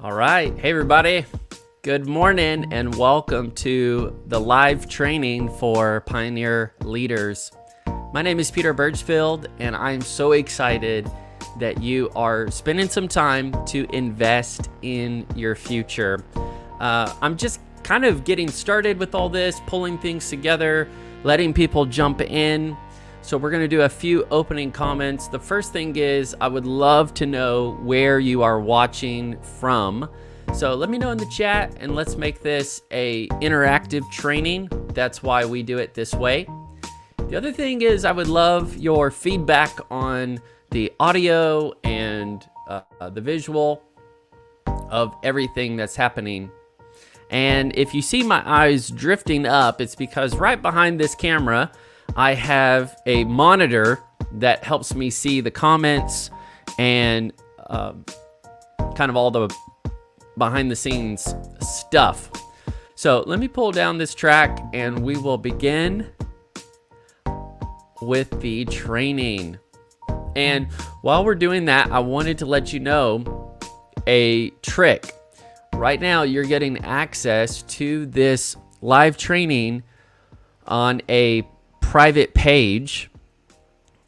All right. Hey, everybody. Good morning and welcome to the live training for Pioneer Leaders. My name is Peter Birchfield, and I'm so excited that you are spending some time to invest in your future. I'm just kind of getting started with all this, pulling things together, letting people jump in. So we're going to do a few opening comments. The first thing is I would love to know where you are watching from. So let me know in the chat and let's make this a interactive training. That's why we do it this way. The other thing is I would love your feedback on the audio and the visual of everything that's happening. And if you see my eyes drifting up, it's because right behind this camera, I have a monitor that helps me see the comments and kind of all the behind the scenes stuff. So let me pull down this track and we will begin with the training. And while we're doing that, I wanted to let you know a trick. Right now, you're getting access to this live training on a private page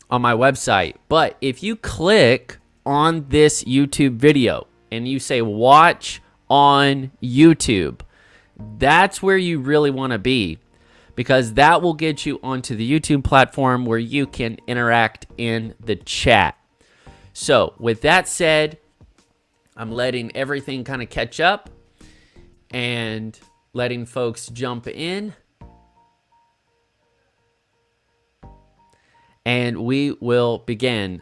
on my website. But if you click on this YouTube video and you say watch on YouTube, that's where you really want to be, because that will get you onto the YouTube platform where you can interact in the chat. So with that said, I'm letting everything kind of catch up and letting folks jump in. And we will begin.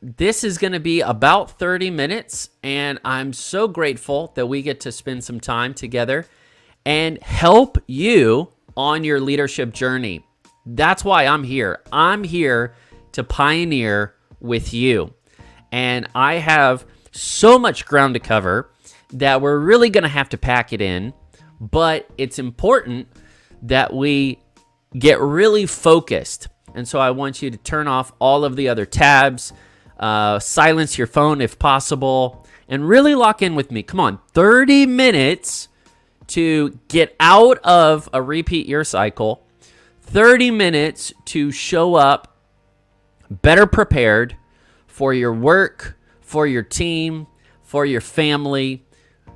This is going to be about 30 minutes, and I'm so grateful that we get to spend some time together and help you on your leadership journey. That's why I'm here. I'm here to pioneer with you. And I have so much ground to cover that we're really going to have to pack it in, but it's important that we get really focused. And so I want you to turn off all of the other tabs, silence your phone if possible, and really lock in with me. Come on, 30 minutes to get out of a repeat year cycle, 30 minutes to show up better prepared for your work, for your team, for your family.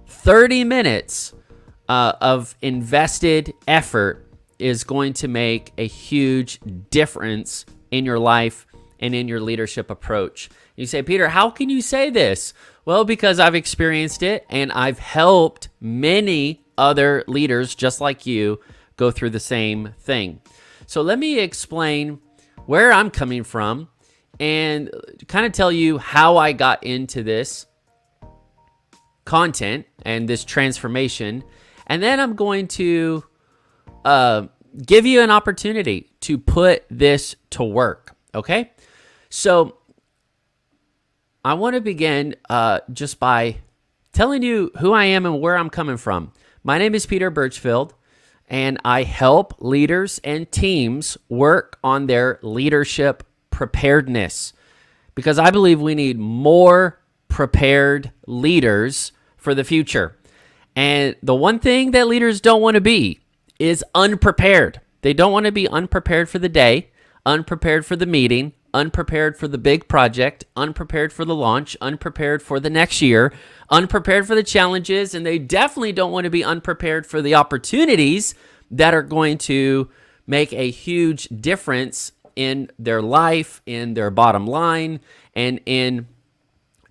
30 minutes of invested effort is going to make a huge difference in your life and in your leadership approach. You say, Peter, how can you say this? Well, because I've experienced it and I've helped many other leaders just like you go through the same thing. So let me explain where I'm coming from and kind of tell you how I got into this content and this transformation. And then I'm going to give you an opportunity to put this to work, okay? So I want to begin just by telling you who I am and where I'm coming from. My name is Peter Birchfield, and I help leaders and teams work on their leadership preparedness, because I believe we need more prepared leaders for the future. And the one thing that leaders don't want to be is unprepared. They don't want to be unprepared for the day, unprepared for the meeting, unprepared for the big project, unprepared for the launch, unprepared for the next year, unprepared for the challenges, and they definitely don't want to be unprepared for the opportunities that are going to make a huge difference in their life, in their bottom line, and in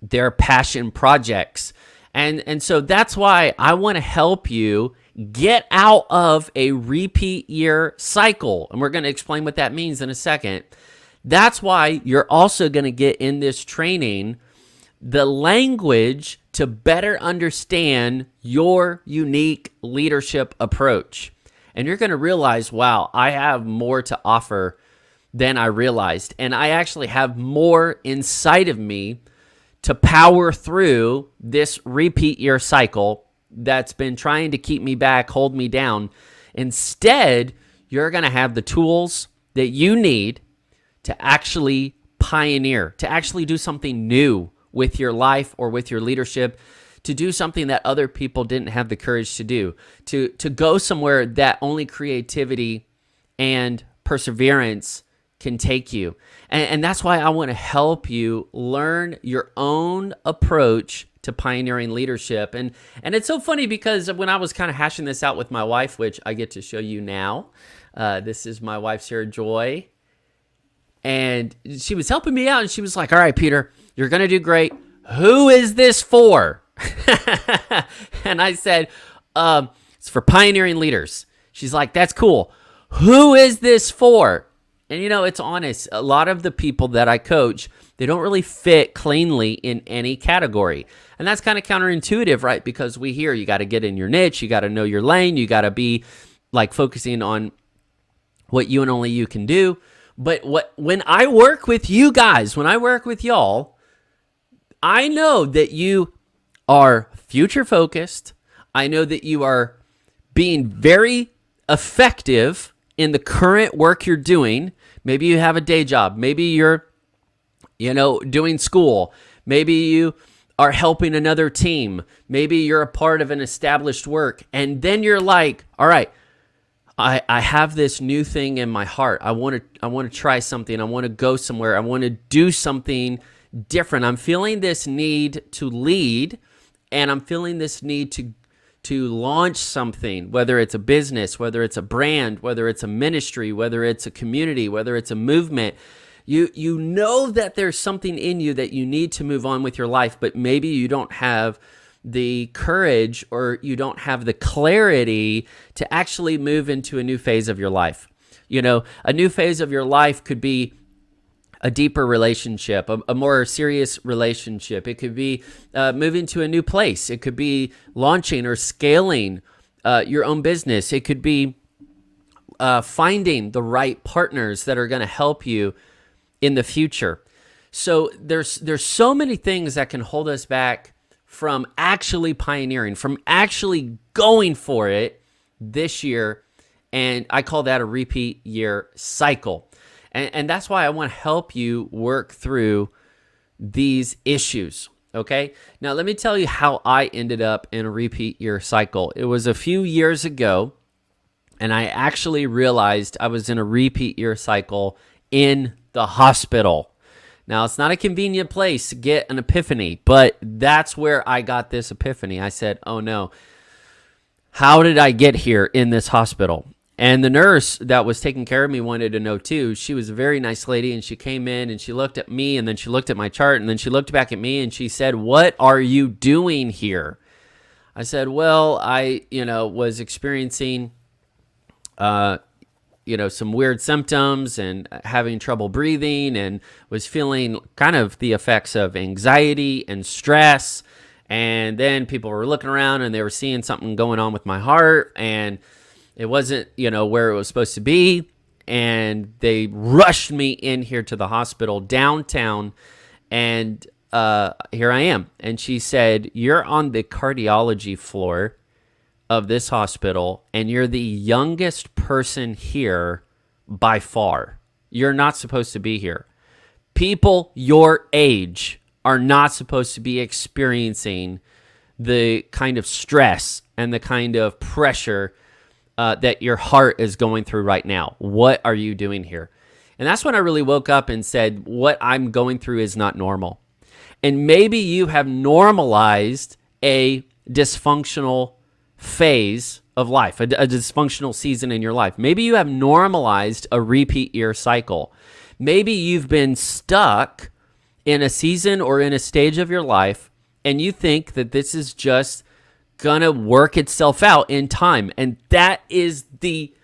their passion projects. And so that's why I want to help you get out of a repeat year cycle. And we're going to explain what that means in a second. That's why you're also going to get in this training the language to better understand your unique leadership approach. And you're going to realize, wow, I have more to offer than I realized. And I actually have more inside of me to power through this repeat year cycle that's been trying to keep me back, hold me down. Instead, you're going to have the tools that you need to actually pioneer, to actually do something new with your life or with your leadership, to do something that other people didn't have the courage to do, to go somewhere that only creativity and perseverance can take you. And that's why I want to help you learn your own approach to pioneering leadership. And it's so funny because when I was kind of hashing this out with my wife, which I get to show you now, this is my wife, Sarah Joy, and she was helping me out, and she was like, all right, Peter, you're going to do great. Who is this for? And I said, it's for pioneering leaders. She's like, that's cool. Who is this for? And it's honest. A lot of the people that I coach, they don't really fit cleanly in any category. And that's kind of counterintuitive, right? Because we hear you got to get in your niche, you got to know your lane, you got to be like focusing on what you and only you can do. But when I work with you guys, when I work with y'all, I know that you are future focused. I know that you are being very effective in the current work you're doing. Maybe you have a day job. Maybe you're, doing school. Maybe you are helping another team. Maybe you're a part of an established work. And then you're like, all right, I have this new thing in my heart. I want to try something. I want to go somewhere. I want to do something different. I'm feeling this need to lead, and I'm feeling this need to launch something, whether it's a business, whether it's a brand, whether it's a ministry, whether it's a community, whether it's a movement. You know that there's something in you that you need to move on with your life, but maybe you don't have the courage or you don't have the clarity to actually move into a new phase of your life. A new phase of your life could be a deeper relationship, a more serious relationship. It could be moving to a new place. It could be launching or scaling your own business. It could be finding the right partners that are going to help you in the future. So there's so many things that can hold us back from actually pioneering, from actually going for it this year. And I call that a repeat year cycle. And that's why I want to help you work through these issues, okay? Now, let me tell you how I ended up in a repeat year cycle. It was a few years ago, and I actually realized I was in a repeat year cycle in the hospital. Now, it's not a convenient place to get an epiphany, but that's where I got this epiphany. I said, oh no, how did I get here in this hospital? And the nurse that was taking care of me wanted to know too. She was a very nice lady, and she came in and she looked at me, and then she looked at my chart, and then she looked back at me and she said, what are you doing here? I said, well, I, was experiencing, some weird symptoms and having trouble breathing, and was feeling kind of the effects of anxiety and stress. And then people were looking around and they were seeing something going on with my heart, and it wasn't, where it was supposed to be. And they rushed me in here to the hospital downtown. And here I am. And she said, you're on the cardiology floor of this hospital, and you're the youngest person here by far. You're not supposed to be here. People your age are not supposed to be experiencing the kind of stress and the kind of pressure that your heart is going through right now. What are you doing here? And that's when I really woke up and said, what I'm going through is not normal. And maybe you have normalized a dysfunctional phase of life, a dysfunctional season in your life. Maybe you have normalized a repeat year cycle. Maybe you've been stuck in a season or in a stage of your life, and you think that this is just gonna work itself out in time. And that is the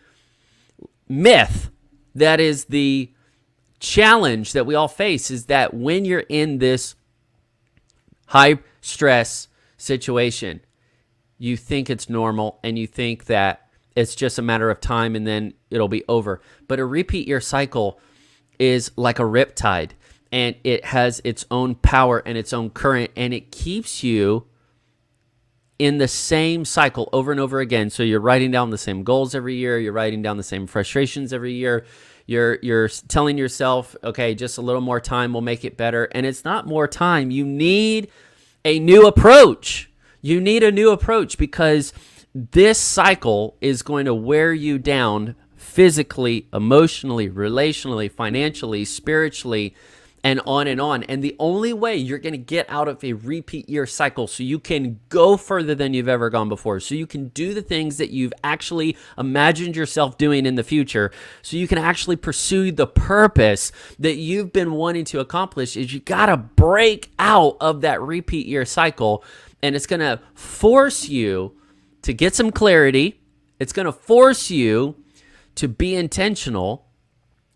myth. That is the challenge that we all face, is that when you're in this high stress situation, you think it's normal and you think that it's just a matter of time and then it'll be over. But a repeat year cycle is like a riptide, and it has its own power and its own current, and it keeps you in the same cycle over and over again. So you're writing down the same goals every year. You're writing down the same frustrations every year. You're telling yourself, okay, just a little more time will make it better. And it's not more time. You need a new approach. You need a new approach because this cycle is going to wear you down physically, emotionally, relationally, financially, spiritually, and on and on. And the only way you're going to get out of a repeat year cycle so you can go further than you've ever gone before, so you can do the things that you've actually imagined yourself doing in the future, so you can actually pursue the purpose that you've been wanting to accomplish, is you got to break out of that repeat year cycle. And it's going to force you to get some clarity. It's going to force you to be intentional,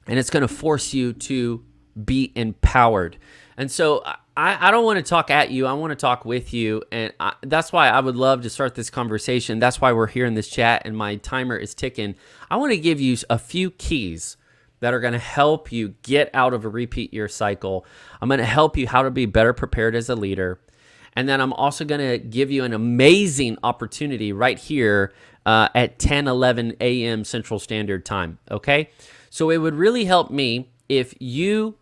and it's going to force you to be empowered. And so I don't want to talk at you. I want to talk with you. And that's why I would love to start this conversation. That's why we're here in this chat and my timer is ticking. I want to give you a few keys that are going to help you get out of a repeat year cycle. I'm going to help you how to be better prepared as a leader. And then I'm also going to give you an amazing opportunity right here at 10:11 a.m. Central Standard Time. Okay? So it would really help me if you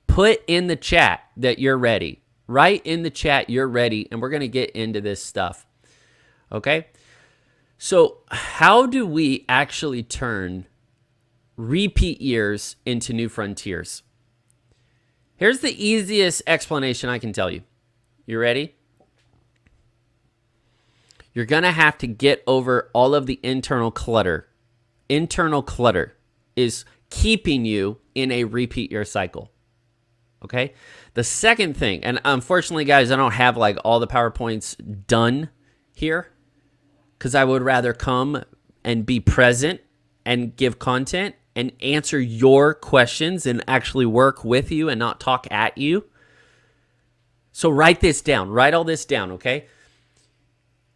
put in the chat that you're ready. Write in the chat you're ready, and we're going to get into this stuff. Okay? So how do we actually turn repeat years into new frontiers? Here's the easiest explanation I can tell you. You ready? You're going to have to get over all of the internal clutter. Internal clutter is keeping you in a repeat year cycle. Okay? The second thing, and unfortunately, guys, I don't have like all the PowerPoints done here because I would rather come and be present and give content and answer your questions and actually work with you and not talk at you. So write this down. Write all this down, okay?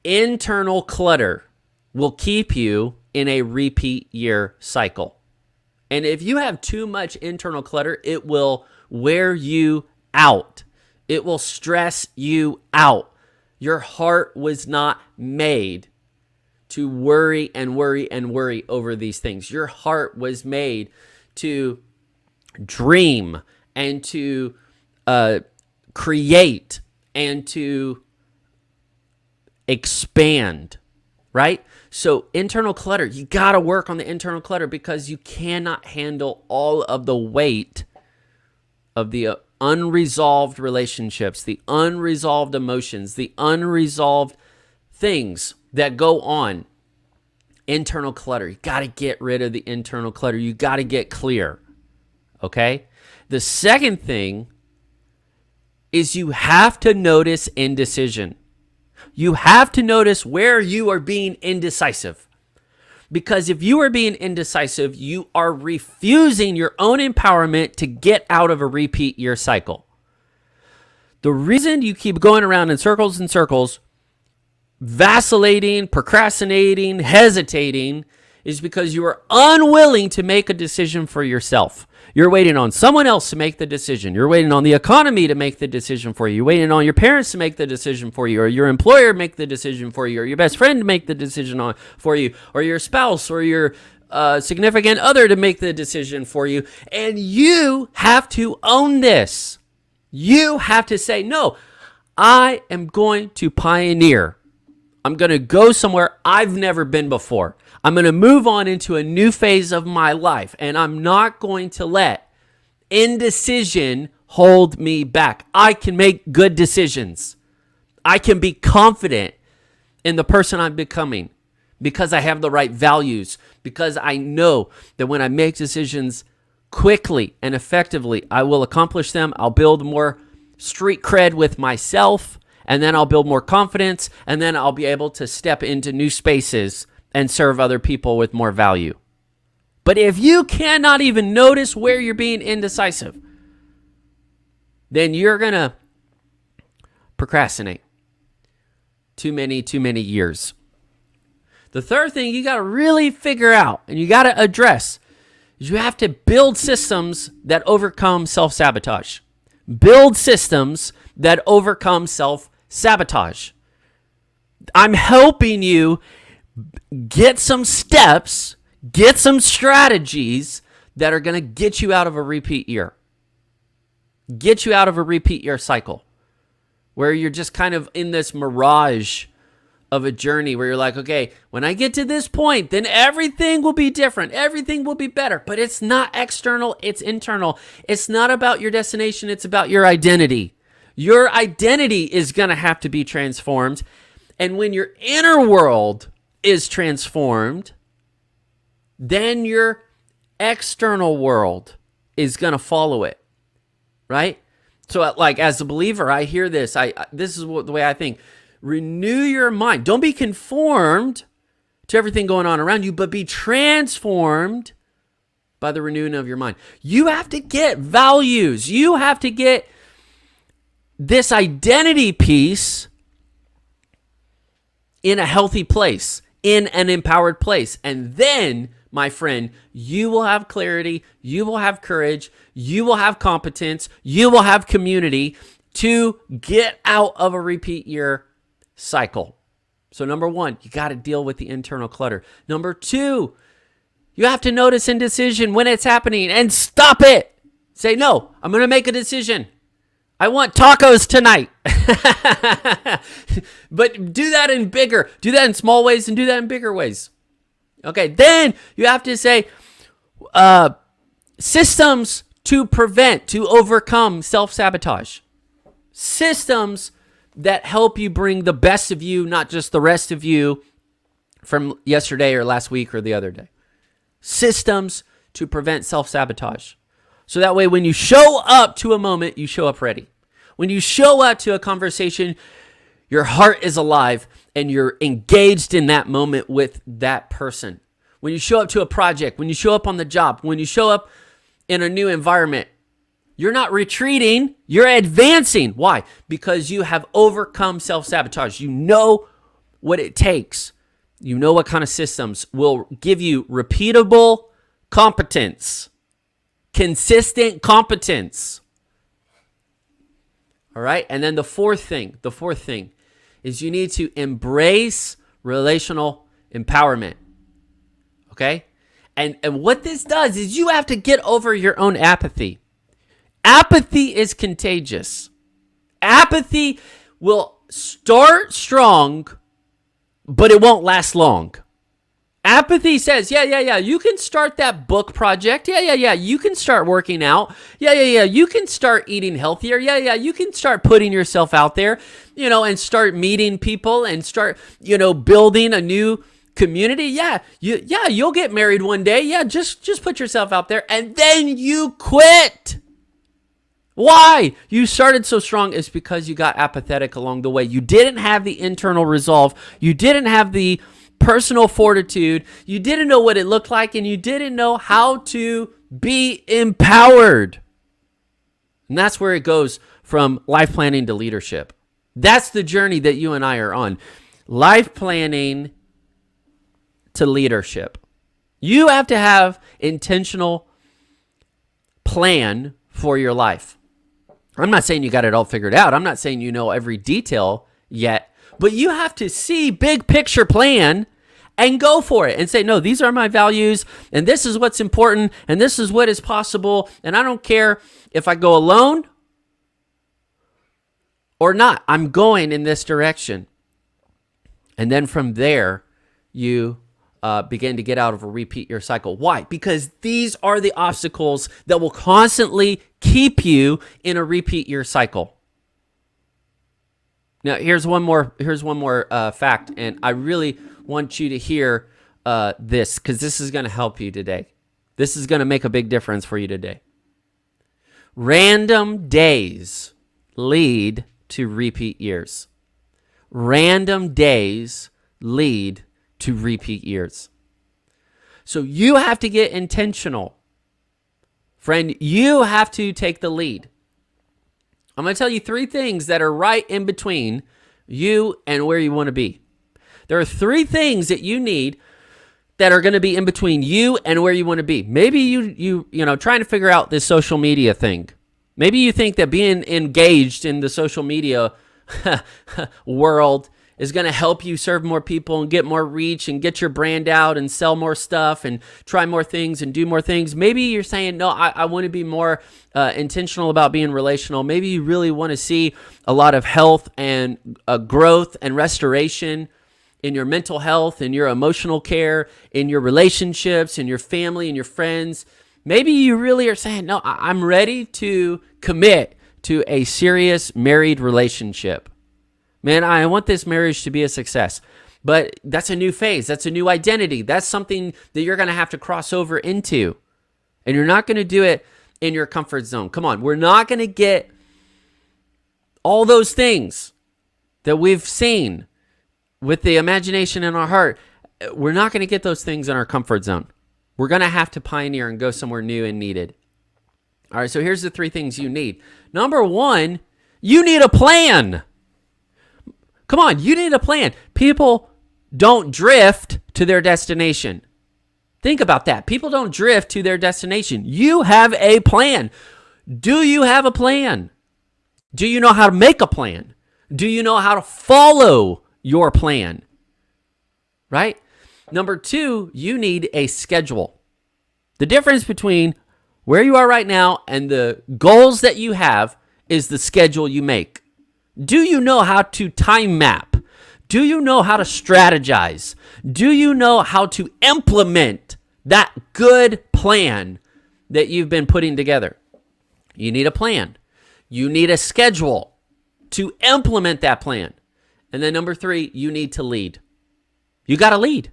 Internal clutter will keep you in a repeat year cycle. And if you have too much internal clutter, it will wear you out. It will stress you out. Your heart was not made to worry and worry and worry over these things. Your heart was made to dream and to create and to expand, right? So internal clutter, you got to work on the internal clutter because you cannot handle all of the weight of the unresolved relationships, the unresolved emotions, the unresolved things that go on. Internal clutter. You got to get rid of the internal clutter. You got to get clear. Okay? The second thing is you have to notice indecision. You have to notice where you are being indecisive. Because if you are being indecisive, you are refusing your own empowerment to get out of a repeat year cycle. The reason you keep going around in circles and circles, vacillating, procrastinating, hesitating, is because you are unwilling to make a decision for yourself. You're waiting on someone else to make the decision. You're waiting on the economy to make the decision for you. You're waiting on your parents to make the decision for you, or your employer to make the decision for you, or your best friend to make the decision for you, or your spouse or your significant other to make the decision for you. And you have to own this. You have to say, no, I am going to pioneer. I'm going to go somewhere I've never been before. I'm going to move on into a new phase of my life, and I'm not going to let indecision hold me back. I can make good decisions. I can be confident in the person I'm becoming because I have the right values, because I know that when I make decisions quickly and effectively, I will accomplish them. I'll build more street cred with myself, and then I'll build more confidence, and then I'll be able to step into new spaces and serve other people with more value. But if you cannot even notice where you're being indecisive, then you're going to procrastinate too many years. The third thing you got to really figure out and you got to address is you have to build systems that overcome self-sabotage. Build systems that overcome self-sabotage. I'm helping you get some steps, get some strategies that are going to get you out of a repeat year. Get you out of a repeat year cycle where you're just kind of in this mirage of a journey where you're like, okay, when I get to this point, then everything will be different. Everything will be better. But it's not external, it's internal. It's not about your destination, it's about your identity. Your identity is going to have to be transformed. And when your inner world is transformed, then your external world is going to follow it, right? So like as a believer, I hear this. This is the way I think. Renew your mind. Don't be conformed to everything going on around you, but be transformed by the renewing of your mind. You have to get values. You have to get this identity piece in a healthy place, in an empowered place. And then, my friend, you will have clarity, you will have courage, you will have competence, you will have community to get out of a repeat year cycle. So number one, you got to deal with the internal clutter. Number two, you have to notice indecision when it's happening and stop it. Say, no, I'm going to make a decision. I want tacos tonight. But do that in bigger, do that in small ways and do that in bigger ways. Okay, then you have to say systems to prevent, to overcome self-sabotage. Systems that help you bring the best of you, not just the rest of you from yesterday or last week or the other day. Systems to prevent self-sabotage. So that way when you show up to a moment, you show up ready. When you show up to a conversation, your heart is alive and you're engaged in that moment with that person. When you show up to a project, when you show up on the job, when you show up in a new environment, you're not retreating, you're advancing. Why? Because you have overcome self-sabotage. You know what it takes. You know what kind of systems will give you repeatable competence, consistent competence. All right? And then the fourth thing is you need to embrace relational empowerment. Okay? And what this does is you have to get over your own apathy. Apathy is contagious. Apathy will start strong, but it won't last long. Apathy says, yeah, you can start that book project. Yeah, you can start working out. Yeah, you can start eating healthier. Yeah, you can start putting yourself out there, and start meeting people and start, building a new community. Yeah, you'll get married one day. Yeah, just put yourself out there and then you quit. Why? You started so strong is because you got apathetic along the way. You didn't have the internal resolve. You didn't have the personal fortitude. You didn't know what it looked like, and you didn't know how to be empowered. And that's where it goes from life planning to leadership. That's the journey that you and I are on. Life planning to leadership. You have to have intentional plan for your life. I'm not saying you got it all figured out. I'm not saying you know every detail yet, but you have to see big picture plan and go for it and say, no, these are my values and this is what's important and this is what is possible. And I don't care if I go alone or not. I'm going in this direction. And then from there, you begin to get out of a repeat year cycle. Why? Because these are the obstacles that will constantly keep you in a repeat year cycle. Now, here's one more fact, and I really want you to hear this because this is going to help you today. This is going to make a big difference for you today. Random days lead to repeat years. Random days lead to repeat years. So you have to get intentional. Friend, you have to take the lead. I'm going to tell you 3 things that are right in between you and where you want to be. There are 3 things that you need that are going to be in between you and where you want to be. Maybe you trying to figure out this social media thing. Maybe you think that being engaged in the social media world is going to help you serve more people and get more reach and get your brand out and sell more stuff and try more things and do more things. Maybe you're saying, no, I want to be more intentional about being relational. Maybe you really want to see a lot of health and growth and restoration in your mental health, in your emotional care, in your relationships, in your family, and your friends. Maybe you really are saying, no, I'm ready to commit to a serious married relationship. Man, I want this marriage to be a success. But that's a new phase. That's a new identity. That's something that you're going to have to cross over into. And you're not going to do it in your comfort zone. Come on, we're not going to get all those things that we've seen with the imagination in our heart. We're not going to get those things in our comfort zone. We're going to have to pioneer and go somewhere new and needed. All right, so here's the 3 things you need. Number 1, you need a plan. Come on, you need a plan. People don't drift to their destination. Think about that. People don't drift to their destination. You have a plan. Do you have a plan? Do you know how to make a plan? Do you know how to follow your plan? Right? Number 2, you need a schedule. The difference between where you are right now and the goals that you have is the schedule you make. Do you know how to time map? Do you know how to strategize? Do you know how to implement that good plan that you've been putting together? You need a plan. You need a schedule to implement that plan. And then number 3, you need to lead. You got to lead.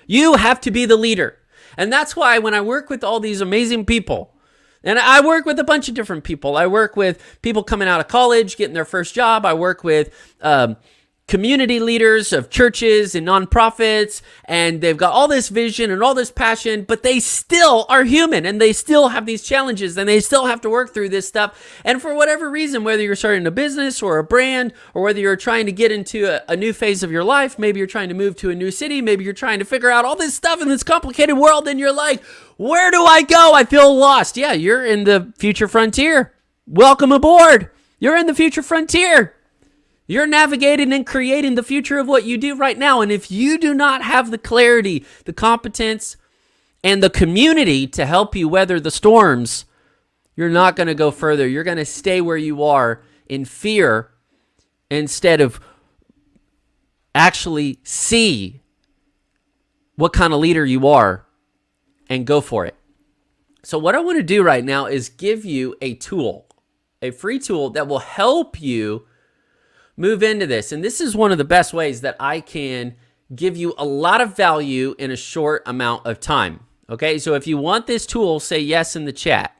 You have to be the leader. And that's why when I work with all these amazing people, and I work with a bunch of different people. I work with people coming out of college, getting their first job. I work with community leaders of churches and nonprofits, and they've got all this vision and all this passion, but they still are human, and they still have these challenges, and they still have to work through this stuff. And for whatever reason, whether you're starting a business or a brand, or whether you're trying to get into a new phase of your life, maybe you're trying to move to a new city, maybe you're trying to figure out all this stuff in this complicated world, and you're like, where do I go? I feel lost. Yeah, you're in the future frontier. Welcome aboard. You're in the future frontier. You're navigating and creating the future of what you do right now. And if you do not have the clarity, the competence, and the community to help you weather the storms, you're not going to go further. You're going to stay where you are in fear instead of actually see what kind of leader you are and go for it. So what I want to do right now is give you a tool, a free tool that will help you move into this. And this is one of the best ways that I can give you a lot of value in a short amount of time. Okay, so if you want this tool, say yes in the chat.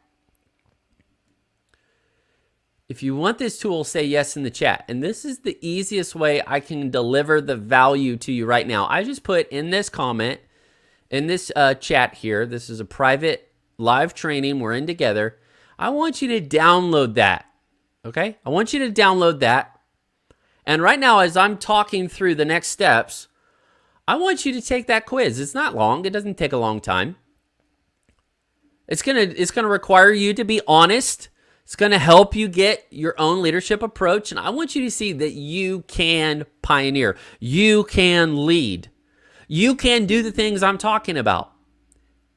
If you want this tool, say yes in the chat. And this is the easiest way I can deliver the value to you right now. I just put in this comment, in this chat here, this is a private live training we're in together. I want you to download that, okay? I want you to download that. And right now, as I'm talking through the next steps, I want you to take that quiz. It's not long. It doesn't take a long time. It's gonna require you to be honest. It's gonna help you get your own leadership approach. And I want you to see that you can pioneer. You can lead. You can do the things I'm talking about.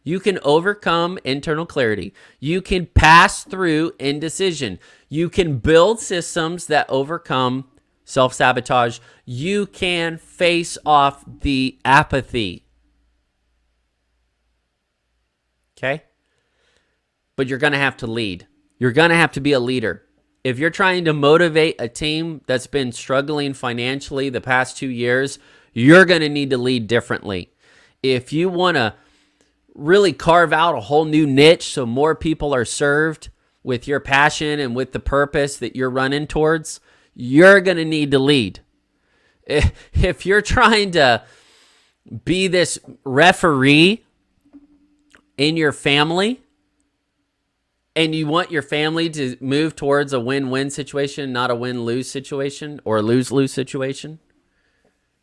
You can overcome internal clarity. You can pass through indecision. You can build systems that overcome self-sabotage. You can face off the apathy. Okay? But you're going to have to lead. You're going to have to be a leader. If you're trying to motivate a team that's been struggling financially the past 2 years, you're going to need to lead differently. If you want to really carve out a whole new niche so more people are served with your passion and with the purpose that you're running towards, you're going to need to lead. If you're trying to be this referee in your family and you want your family to move towards a win-win situation, not a win-lose situation or a lose-lose situation,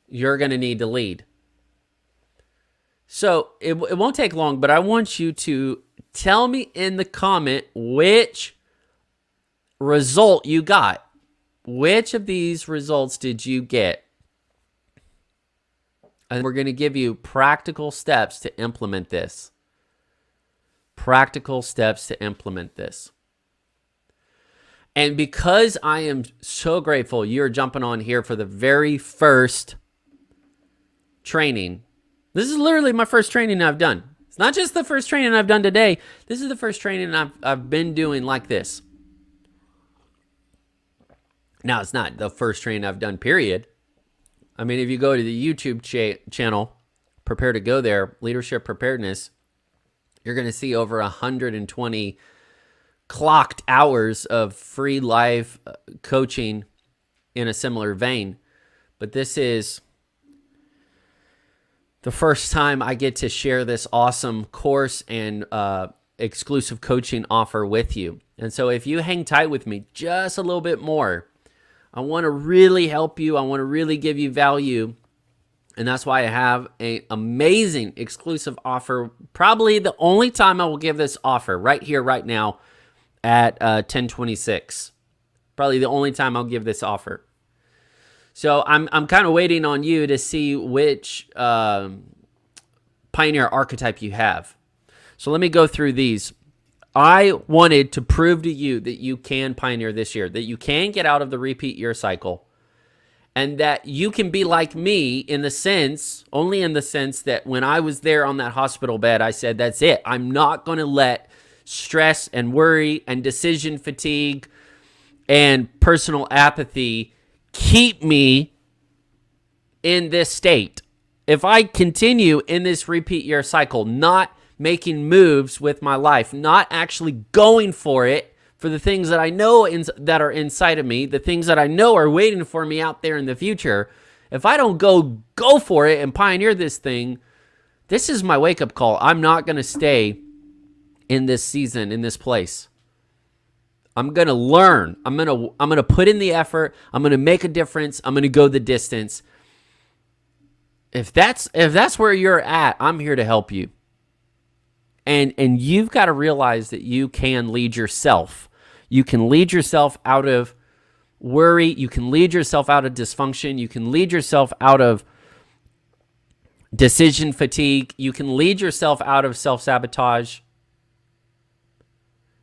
you're going to need to lead. So it won't take long, but I want you to tell me in the comment which result you got. Which of these results did you get? And we're going to give you practical steps to implement this. Practical steps to implement this. And because I am so grateful you're jumping on here for the very first training. This is literally my first training I've done. It's not just the first training I've done today. This is the first training I've been doing like this. Now, it's not the first training I've done, period. I mean, if you go to the YouTube channel, prepare to go there, Leadership Preparedness, you're going to see over 120 clocked hours of free live coaching in a similar vein. But this is the first time I get to share this awesome course and exclusive coaching offer with you. And so if you hang tight with me just a little bit more, I want to really help you. I want to really give you value. And that's why I have an amazing exclusive offer. Probably the only time I will give this offer right here, right now at 10:26. Probably the only time I'll give this offer. So I'm kind of waiting on you to see which pioneer archetype you have. So let me go through these. I wanted to prove to you that you can pioneer this year, that you can get out of the repeat year cycle, and that you can be like me in the sense, only in the sense that when I was there on that hospital bed, I said, that's it. I'm not going to let stress and worry and decision fatigue and personal apathy keep me in this state. If I continue in this repeat year cycle, not making moves with my life, not actually going for it, for the things that I know that are inside of me, the things that I know are waiting for me out there in the future, if I don't go for it and pioneer this thing, this is my wake-up call. I'm not going to stay in this season, in this place. I'm going to learn. I'm going to put in the effort. I'm going to make a difference. I'm going to go the distance. If that's where you're at, I'm here to help you. And you've got to realize that you can lead yourself. You can lead yourself out of worry. You can lead yourself out of dysfunction. You can lead yourself out of decision fatigue. You can lead yourself out of self-sabotage.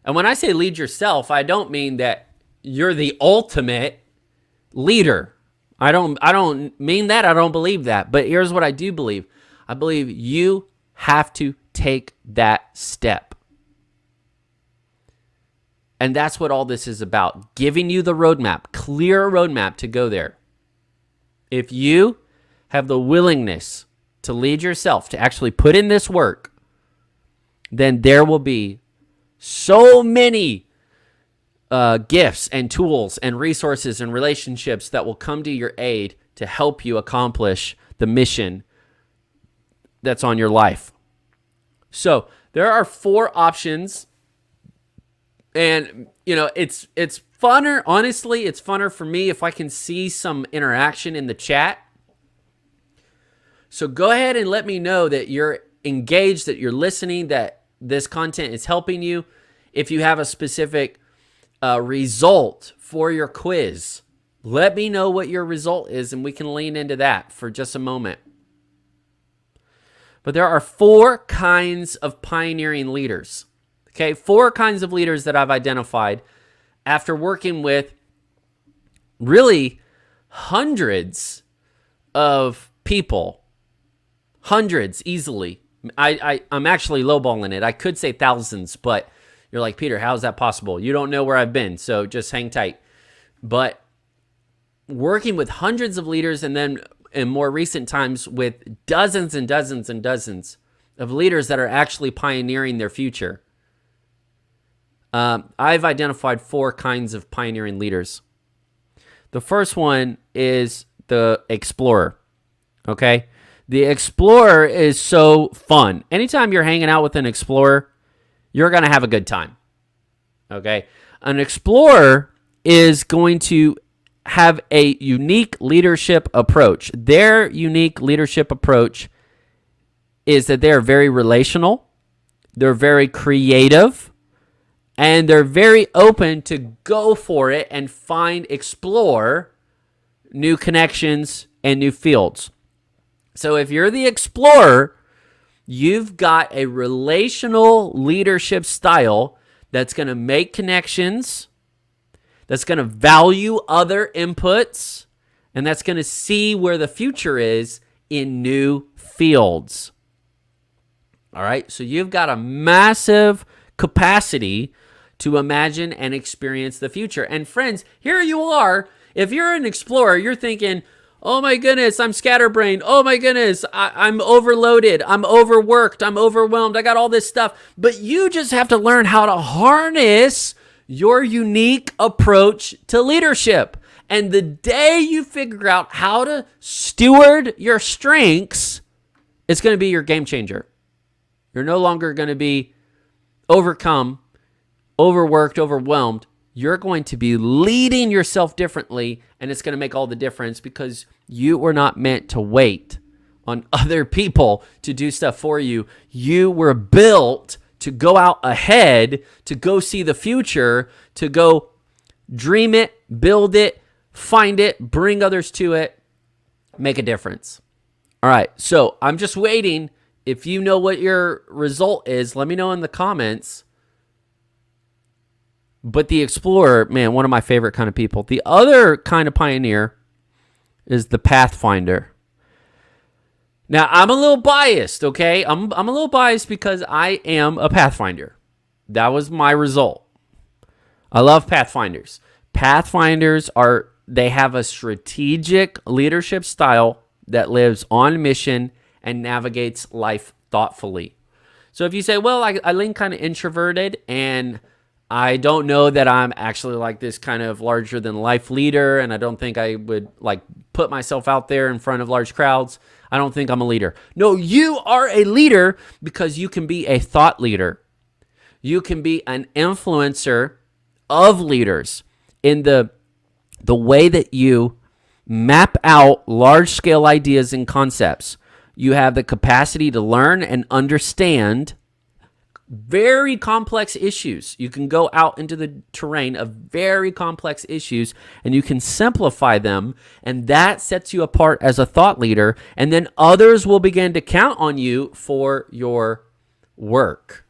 And when I say lead yourself, I don't mean that you're the ultimate leader. I don't mean that. I don't believe that. But here's what I do believe. I believe you have to take that step. And that's what all this is about. Giving you the roadmap, clear roadmap to go there. If you have the willingness to lead yourself, to actually put in this work, then there will be so many gifts and tools and resources and relationships that will come to your aid to help you accomplish the mission that's on your life. So there are 4 options, and it's funner. Honestly, it's funner for me if I can see some interaction in the chat. So go ahead and let me know that you're engaged, that you're listening, that this content is helping you. If you have a specific result for your quiz, let me know what your result is, and we can lean into that for just a moment. But there are 4 kinds of pioneering leaders. Okay, 4 kinds of leaders that I've identified after working with really hundreds of people. Hundreds, easily. I'm actually lowballing it. I could say thousands, but you're like, Peter, how is that possible? You don't know where I've been, so just hang tight. But working with hundreds of leaders, and then in more recent times with dozens and dozens and dozens of leaders that are actually pioneering their future, I've identified 4 kinds of pioneering leaders. The first one is the explorer, okay? The explorer is so fun. Anytime you're hanging out with an explorer, you're going to have a good time, okay? An explorer is going to have a unique leadership approach. Their unique leadership approach is that they're very relational, they're very creative, and they're very open to go for it and explore new connections and new fields. So if you're the explorer, you've got a relational leadership style that's going to make connections, that's going to value other inputs, and that's going to see where the future is in new fields. All right, so you've got a massive capacity to imagine and experience the future. And friends, here you are. If you're an explorer, you're thinking, oh my goodness, I'm scatterbrained. Oh my goodness, I'm overloaded. I'm overworked. I'm overwhelmed. I got all this stuff. But you just have to learn how to harness your unique approach to leadership. And the day you figure out how to steward your strengths, it's going to be your game changer. You're no longer going to be overcome, overworked, overwhelmed. You're going to be leading yourself differently, and it's going to make all the difference because you were not meant to wait on other people to do stuff for you. You were built to go out ahead, to go see the future, to go dream it, build it, find it, bring others to it, make a difference. All right, so I'm just waiting. If you know what your result is, let me know in the comments. But the explorer, man, one of my favorite kind of people. The other kind of pioneer is the pathfinder. Now, I'm a little biased, okay? I'm a little biased because I am a pathfinder. That was my result. I love pathfinders. Pathfinders they have a strategic leadership style that lives on mission and navigates life thoughtfully. So if you say, well, I lean kind of introverted and I don't know that I'm actually like this kind of larger than life leader, and I don't think I would like put myself out there in front of large crowds. I don't think I'm a leader. No, you are a leader because you can be a thought leader. You can be an influencer of leaders in the way that you map out large-scale ideas and concepts. You have the capacity to learn and understand very complex issues. You can go out into the terrain of very complex issues and you can simplify them, and that sets you apart as a thought leader, and then others will begin to count on you for your work.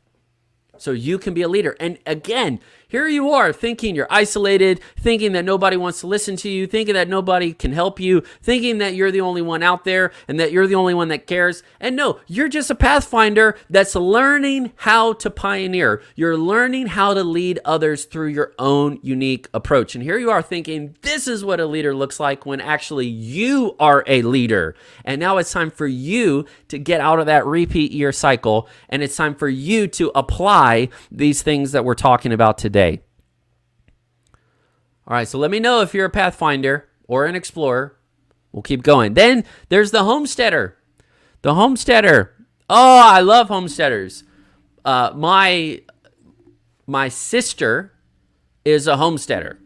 So you can be a leader. And again, here you are thinking you're isolated, thinking that nobody wants to listen to you, thinking that nobody can help you, thinking that you're the only one out there and that you're the only one that cares. And no, you're just a pathfinder that's learning how to pioneer. You're learning how to lead others through your own unique approach. And here you are thinking this is what a leader looks like when actually you are a leader. And now it's time for you to get out of that repeat year cycle, and it's time for you to apply these things that we're talking about today. All right, so let me know if you're a pathfinder or an explorer. We'll keep going. Then there's the homesteader. The homesteader. Oh, I love homesteaders. My sister is a homesteader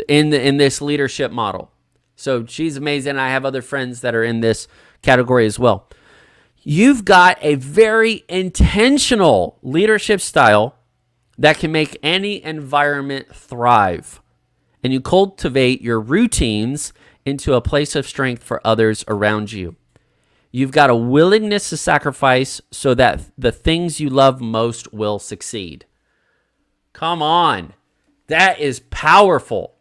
in this leadership model. So she's amazing. I have other friends that are in this category as well. You've got a very intentional leadership style that can make any environment thrive. And you cultivate your routines into a place of strength for others around you. You've got a willingness to sacrifice so that the things you love most will succeed. Come on. That is powerful.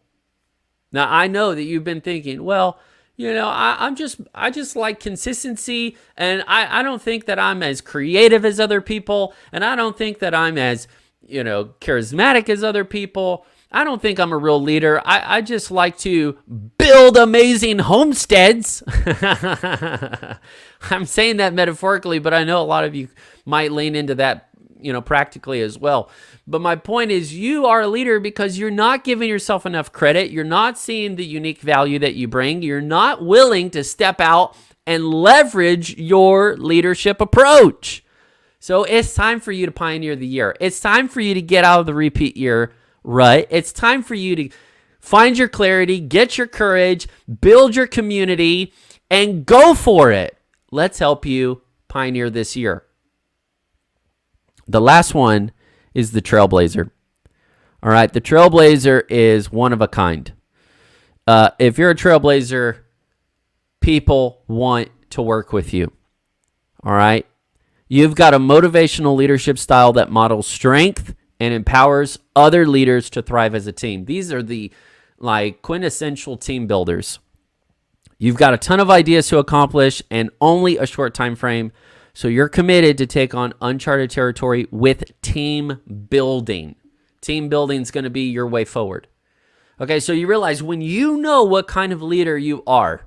Now, I know that you've been thinking, well, you know, I just like consistency, and I don't think that I'm as creative as other people, and I don't think that I'm as, charismatic as other people. I don't think I'm a real leader. I just like to build amazing homesteads. I'm saying that metaphorically, but I know a lot of you might lean into that, practically as well. But my point is, you are a leader because you're not giving yourself enough credit. You're not seeing the unique value that you bring. You're not willing to step out and leverage your leadership approach. So it's time for you to pioneer the year. It's time for you to get out of the repeat year rut. It's time for you to find your clarity, get your courage, build your community, and go for it. Let's help you pioneer this year. The last one is the trailblazer. All right, the trailblazer is one of a kind. If you're a trailblazer, people want to work with you. All right? You've got a motivational leadership style that models strength and empowers other leaders to thrive as a team. These are the quintessential team builders. You've got a ton of ideas to accomplish and only a short time frame. So you're committed to take on uncharted territory with team building. Team building is going to be your way forward. Okay, so you realize when you know what kind of leader you are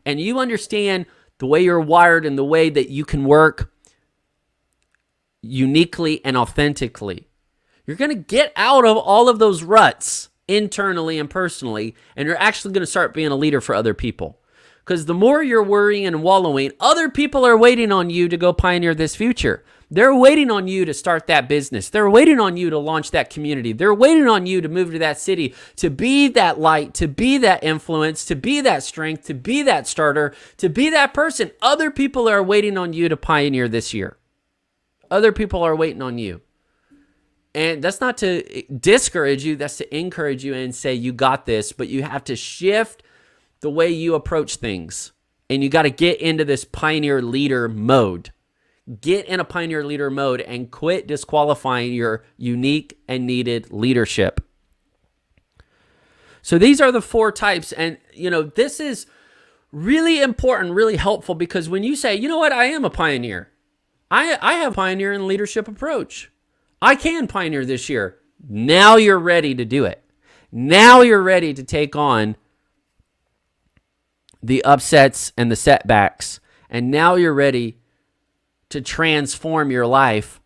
and you understand the way you're wired and the way that you can work uniquely and authentically, you're going to get out of all of those ruts internally and personally, and you're actually going to start being a leader for other people. Because the more you're worrying and wallowing, other people are waiting on you to go pioneer this future. They're waiting on you to start that business. They're waiting on you to launch that community. They're waiting on you to move to that city, to be that light, to be that influence, to be that strength, to be that starter, to be that person. Other people are waiting on you to pioneer this year. Other people are waiting on you. And that's not to discourage you. That's to encourage you and say, you got this, but you have to shift the way you approach things. And you got to get into this pioneer leader mode. Get in a pioneer leader mode and quit disqualifying your unique and needed leadership. So these are the 4 types. And, this is really important, really helpful, because when you say, you know what, I am a pioneer. I have a pioneer and leadership approach. I can pioneer this year. Now you're ready to do it. Now you're ready to take on the upsets and the setbacks. And now you're ready to transform your life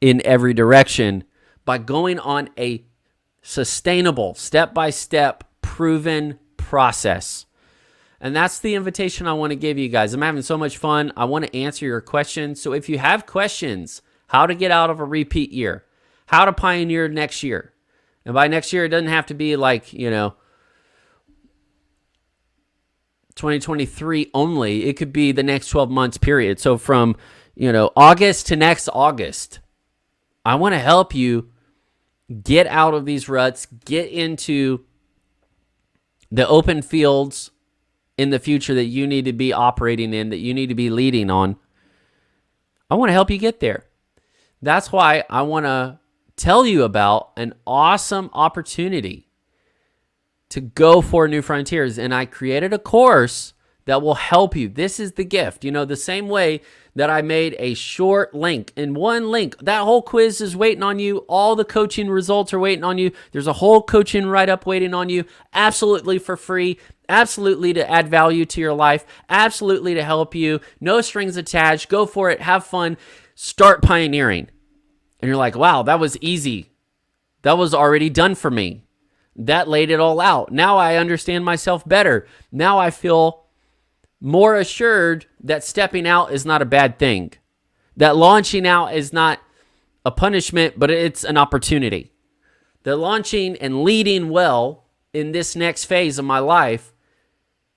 in every direction by going on a sustainable, step-by-step, proven process. And that's the invitation I want to give you guys. I'm having so much fun. I want to answer your questions. So if you have questions, how to get out of a repeat year, how to pioneer next year. And by next year, it doesn't have to be 2023 only. It could be the next 12 months period. So from, August to next August, I want to help you get out of these ruts, get into the open fields in the future that you need to be operating in, that you need to be leading on. I want to help you get there. That's why I want to tell you about an awesome opportunity to go for new frontiers. And I created a course that will help you. This is the gift. The same way that I made a short link, in one link, that whole quiz is waiting on you. All the coaching results are waiting on you. There's a whole coaching write-up waiting on you, absolutely for free, absolutely to add value to your life, absolutely to help you. No strings attached. Go for it. Have fun. Start pioneering. And you're like, wow, that was easy. That was already done for me. That laid it all out. Now I understand myself better. Now I feel more assured that stepping out is not a bad thing. That launching out is not a punishment, but it's an opportunity. That launching and leading well in this next phase of my life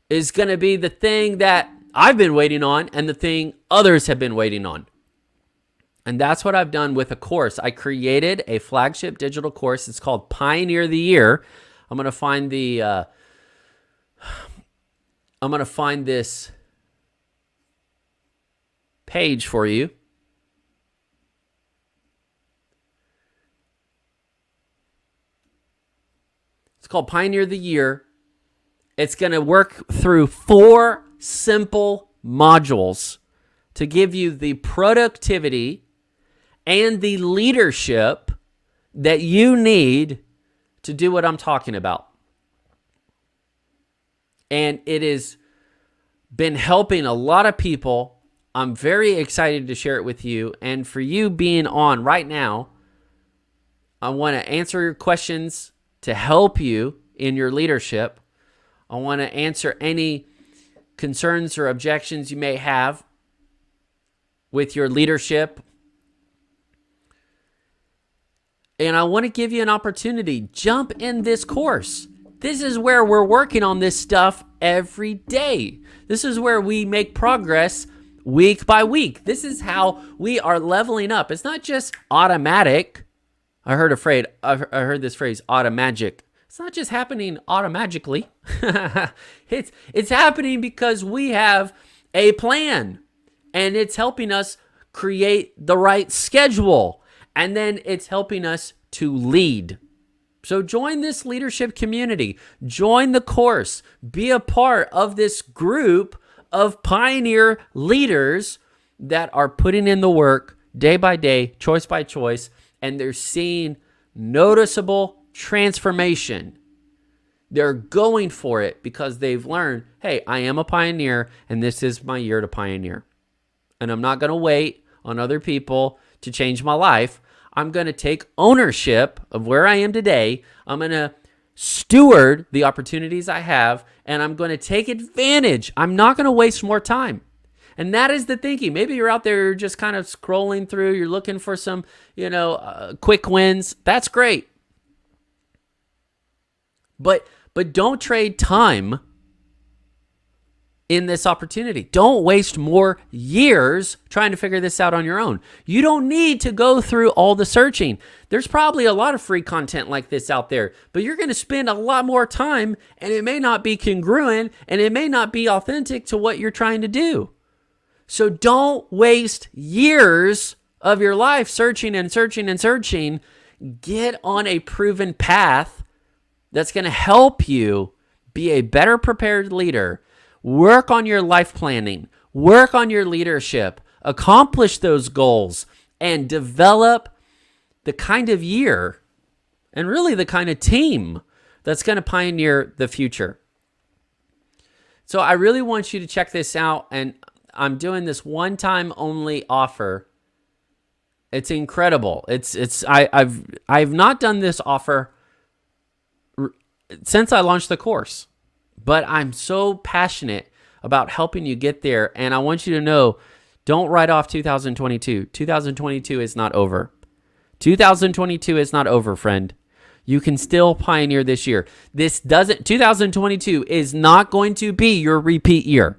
is going to be the thing that I've been waiting on and the thing others have been waiting on. And that's what I've done with a course. I created a flagship digital course. It's called Pioneer the Year. I'm going to find this page for you. It's called Pioneer the Year. It's going to work through 4 simple modules to give you the productivity and the leadership that you need to do what I'm talking about. And it has been helping a lot of people. I'm very excited to share it with you. And for you being on right now, I want to answer your questions to help you in your leadership. I want to answer any concerns or objections you may have with your leadership. And I want to give you an opportunity. Jump in this course. This is where we're working on this stuff every day. This is where we make progress week by week. This is how we are leveling up. It's not just automatic. I heard this phrase, automagic. It's not just happening automagically. It's happening because we have a plan, and it's helping us create the right schedule, and then it's helping us to lead. So join this leadership community, join the course, be a part of this group of pioneer leaders that are putting in the work day by day, choice by choice, and they're seeing noticeable transformation. They're going for it because they've learned, hey, I am a pioneer and this is my year to pioneer. And I'm not going to wait on other people to change my life. I'm going to take ownership of where I am today. I'm going to steward the opportunities I have, and I'm going to take advantage. I'm not going to waste more time. And that is the thinking. Maybe you're out there, you're just kind of scrolling through, you're looking for some, quick wins. That's great. But don't trade time in this opportunity. Don't waste more years trying to figure this out on your own. You don't need to go through all the searching. There's probably a lot of free content like this out there, but you're going to spend a lot more time, and it may not be congruent, and it may not be authentic to what you're trying to do. So don't waste years of your life searching and searching and searching. Get on a proven path that's going to help you be a better prepared leader. Work on your life planning, work on your leadership, accomplish those goals, and develop the kind of year and really the kind of team that's going to pioneer the future. So I really want you to check this out, and I'm doing this one-time only offer. It's incredible. I've not done this offer since I launched the course. But I'm so passionate about helping you get there. And I want you to know, don't write off 2022. 2022 is not over. 2022 is not over, friend. You can still pioneer this year. 2022 is not going to be your repeat year.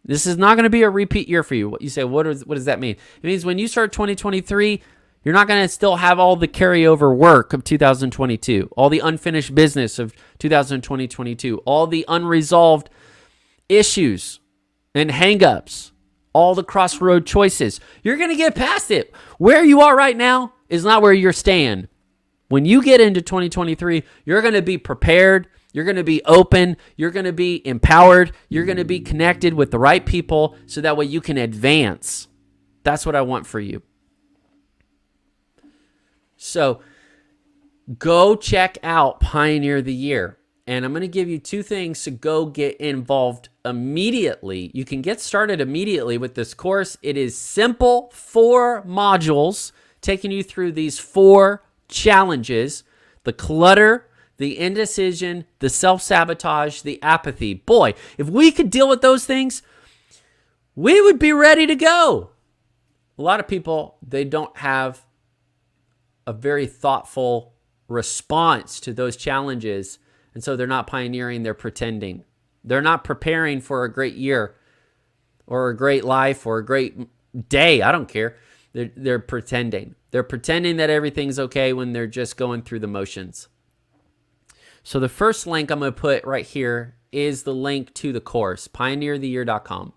This is not going to be a repeat year for you. You say, what does that mean? It means when you start 2023, you're not going to still have all the carryover work of 2022, all the unfinished business of 2022, all the unresolved issues and hangups, all the crossroad choices. You're going to get past it. Where you are right now is not where you're staying. When you get into 2023, you're going to be prepared. You're going to be open. You're going to be empowered. You're going to be connected with the right people so that way you can advance. That's what I want for you. So go check out Pioneer the Year. And I'm going to give you 2 things to go get involved immediately. You can get started immediately with this course. It is simple, 4 modules taking you through these 4 challenges: the clutter, the indecision, the self-sabotage, the apathy. Boy, if we could deal with those things, we would be ready to go. A lot of people, they don't have a very thoughtful response to those challenges. And so they're not pioneering, they're pretending. They're not preparing for a great year or a great life or a great day. I don't care. They're pretending. They're pretending that everything's okay when they're just going through the motions. So the first link I'm going to put right here is the link to the course, pioneertheyear.com.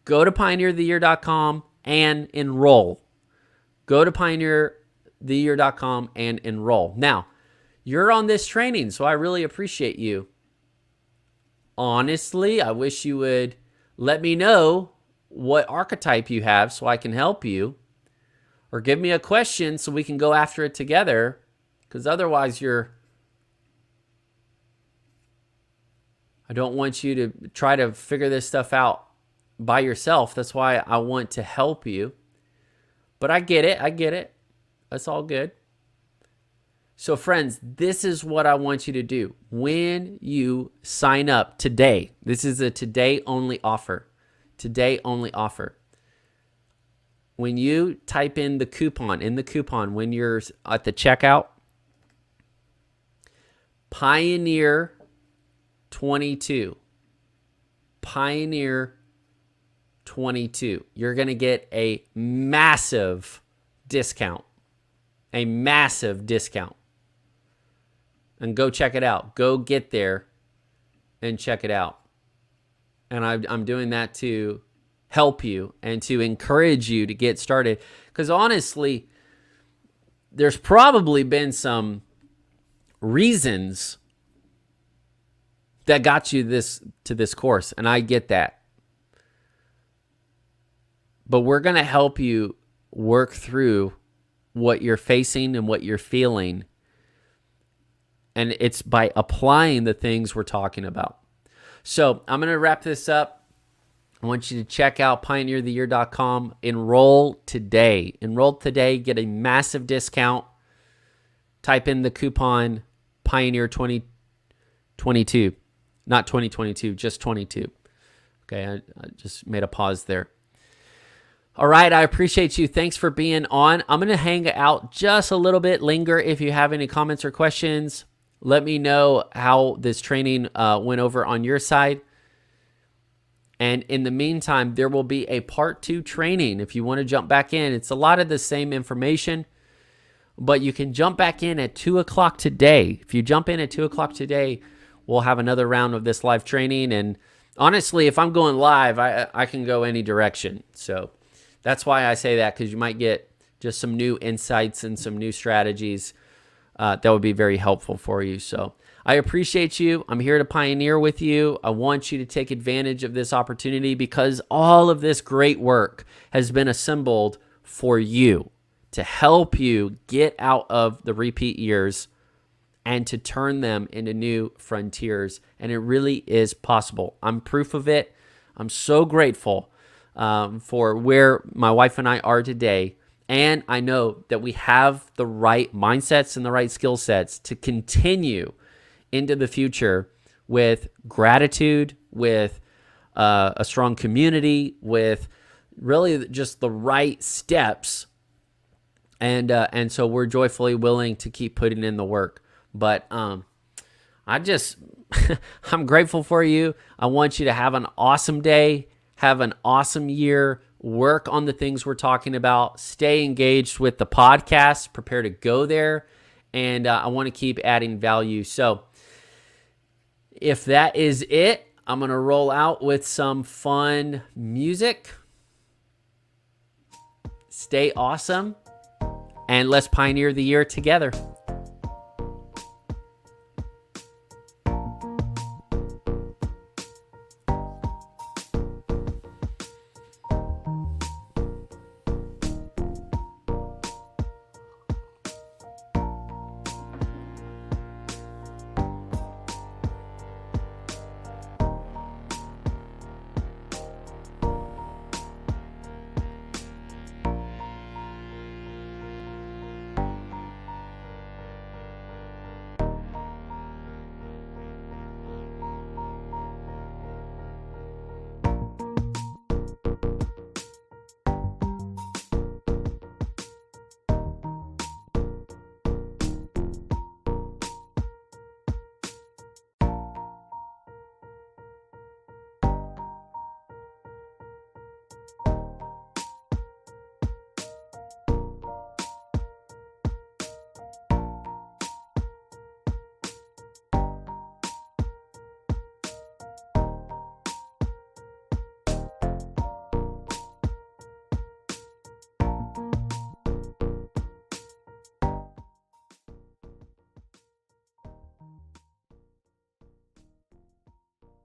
Go to pioneertheyear.com and enroll. Go to pioneertheyear.com and enroll. Now, you're on this training, so I really appreciate you. Honestly, I wish you would let me know what archetype you have so I can help you, or give me a question so we can go after it together, because otherwise I don't want you to try to figure this stuff out by yourself. That's why I want to help you. But I get it. That's all good. So friends, this is what I want you to do. When you sign up today, this is a today only offer. Today only offer. When you type in the coupon, when you're at the checkout, Pioneer 22. Pioneer 22. You're going to get a massive discount. A massive discount. And go check it out. Go get there and check it out. And I'm doing that to help you and to encourage you to get started. Because honestly, there's probably been some reasons that got you to this course, and I get that. But we're going to help you work through what you're facing and what you're feeling. And it's by applying the things we're talking about. So I'm going to wrap this up. I want you to check out pioneertheyear.com. Enroll today. Enroll today. Get a massive discount. Type in the coupon Pioneer 2022. Not 2022, just 22. Okay, I just made a pause there. All right, I appreciate you. Thanks for being on. I'm going to hang out just a little bit, linger. If you have any comments or questions, let me know how this training went over on your side. And in the meantime, there will be a part 2 training. If you want to jump back in, it's a lot of the same information, but you can jump back in at 2 o'clock today. If you jump in at 2 o'clock today, we'll have another round of this live training. And honestly, if I'm going live, I can go any direction. So that's why I say that, because you might get just some new insights and some new strategies that would be very helpful for you. So I appreciate you. I'm here to pioneer with you. I want you to take advantage of this opportunity, because all of this great work has been assembled for you, to help you get out of the repeat years and to turn them into new frontiers. And it really is possible. I'm proof of it. I'm so grateful for where my wife and I are today. And I know that we have the right mindsets and the right skill sets to continue into the future with gratitude, with a strong community, with really just the right steps. And so we're joyfully willing to keep putting in the work. But I'm grateful for you. I want you to have an awesome day, have an awesome year, work on the things we're talking about, stay engaged with the podcast, prepare to go there, and I want to keep adding value. So if that is it, I'm going to roll out with some fun music. Stay awesome, and let's pioneer the year together.